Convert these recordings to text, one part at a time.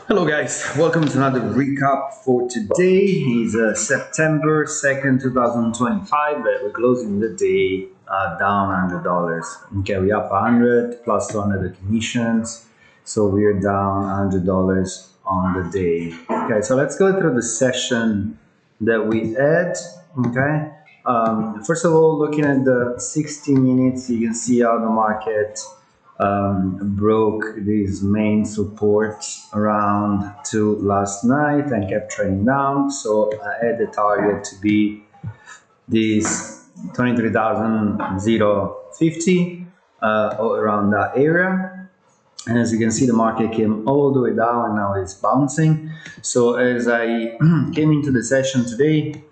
Hello guys, welcome to another recap for today. It's September 2nd, 2025. We're closing the day down $100. Okay, we up 100 plus 200 the commissions. So we're down $100 on the day. Okay, so let's go through the session that we had. Okay, first of all, looking at the 60 minutes, you can see how the market broke these main supports around 2 last night and kept trading down. So I had the target to be this 23,050 or around that area. And as you can see, the market came all the way down and now it's bouncing. So as I came into the session today,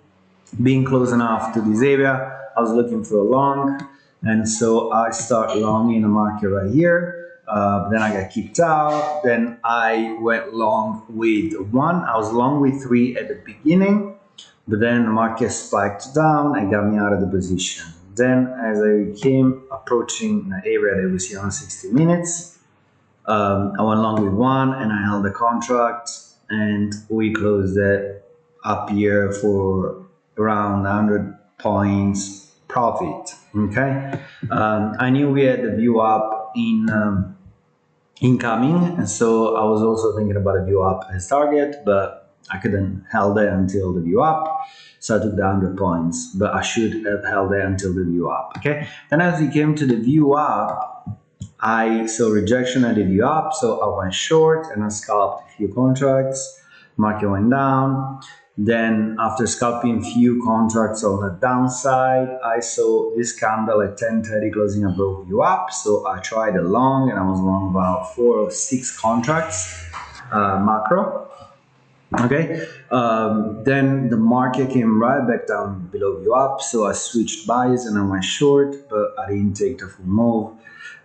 being close enough to this area, I was looking for a long, and so I start long in the market right here. Then I got kicked out. Then I went long with one. I was long with three at the beginning, but then the market spiked down and got me out of the position. Then, as I came approaching the area that we see on 60 minutes, I went long with one and I held the contract, and we closed it up here for around 100 points profit. Okay, I knew we had the view up in incoming, and so I was also thinking about a view up as target, but I couldn't held it until the view up, so I took the 100 points, but I should have held it until the view up. Okay, then as we came to the view up, I saw rejection at the view up, so I went short and I scalped a few contracts. Market went down. Then after scalping few contracts on the downside, I saw this candle at 10:30 closing above view up. So I tried a long, and I was long about 4 or 6 contracts, macro. Okay, then the market came right back down below view up, so I switched buys and I went short, but I didn't take the full move,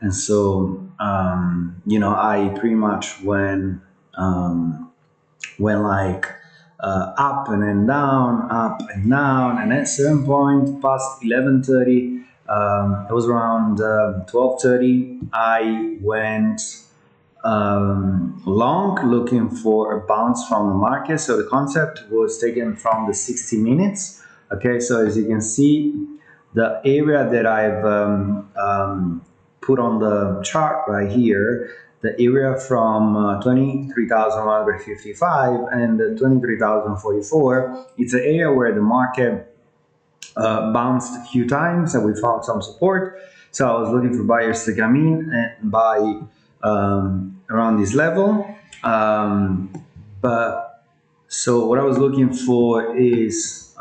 and so I pretty much went like up and then down, up and down, and at certain point past 11:30, it was around 12:30, I went long, looking for a bounce from the market. So the concept was taken from the 60 minutes. Okay, so as you can see, the area that I've put on the chart right here, the area from 23,155 and 23,044, it's an area where the market bounced a few times and we found some support. So I was looking for buyers to come in and buy around this level. But so what I was looking for is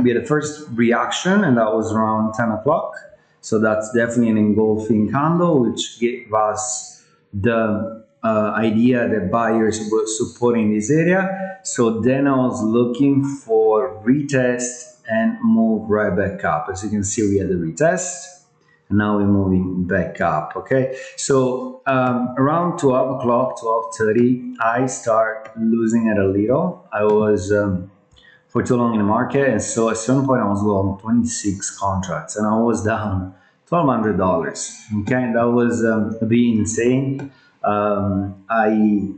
we had a first reaction, and that was around 10 o'clock. So that's definitely an engulfing candle, which gave us the idea that buyers were supporting this area. So then I was looking for retest and move right back up. As you can see, we had the retest. And now we're moving back up. Okay, so around 12 o'clock, 12:30, I start losing it a little. I was for too long in the market, and so at some point I was long 26 contracts, and I was down $1,200. Okay, that was a bit insane. I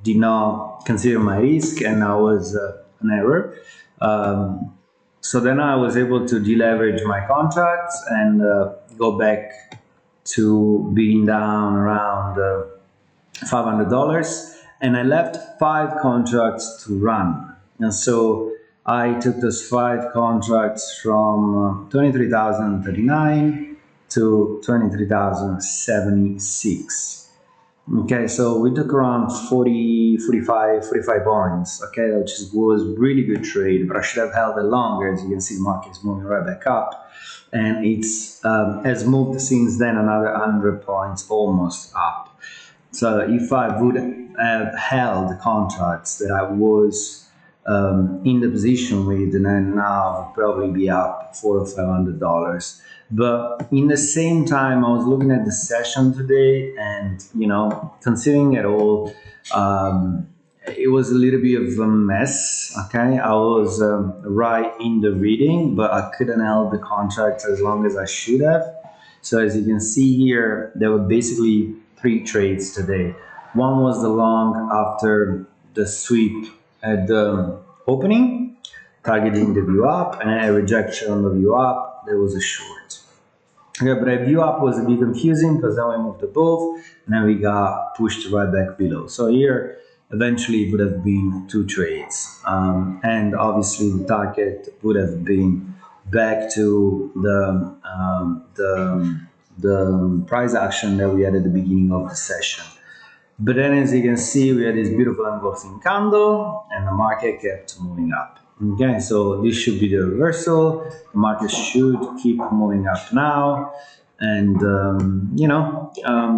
did not consider my risk, and that was an error. So then I was able to deleverage my contracts and go back to being down around $500, and I left 5 contracts to run. And so I took those 5 contracts from 23,039 to 23,076. Okay, so we took around 45 points, okay, which was really good trade, but I should have held it longer. As you can see, the market is moving right back up, and it's has moved since then another 100 points almost up. So if I would have held the contracts that I was in the position with, and then now I'd probably be up $400 or $500. But in the same time, I was looking at the session today, and considering it all, it was a little bit of a mess. Okay, I was right in the reading, but I couldn't hold the contracts as long as I should have. So as you can see here, there were basically 3 trades today. One was the long after the sweep at the opening, targeting the view up, and a rejection on the view up. There was a short. Yeah, but a view up was a bit confusing because then we moved above and then we got pushed right back below. So here, eventually, it would have been 2 trades, and obviously the target would have been back to the price action that we had at the beginning of the session. But then, as you can see, we had this beautiful engulfing candle, and the market kept moving up. Okay, so this should be the reversal. The market should keep moving up now, and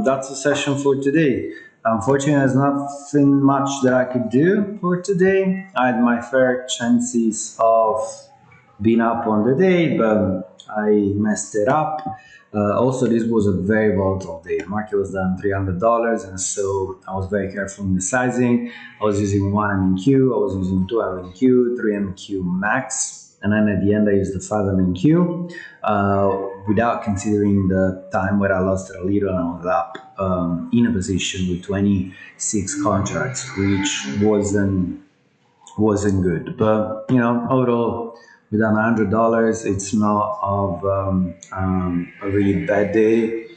that's the session for today. Unfortunately, there's nothing much that I could do for today. I had my fair chances of being up on the day, but I messed it up. Also, this was a very volatile day. The market was down $300, and so I was very careful in the sizing. I was using 1 MNQ, I was using 2 MNQ, 3 MNQ max, and then at the end I used the 5 MNQ without considering the time where I lost it a little and I was up in a position with 26 contracts, which wasn't good. But overall, with $100, it's not of a really bad day.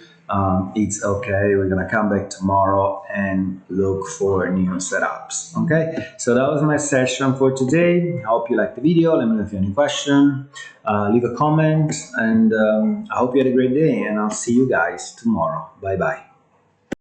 It's okay. We're gonna come back tomorrow and look for new setups. Okay, so that was my session for today. I hope you liked the video. Let me know if you have any question. Leave a comment, and I hope you had a great day. And I'll see you guys tomorrow. Bye bye.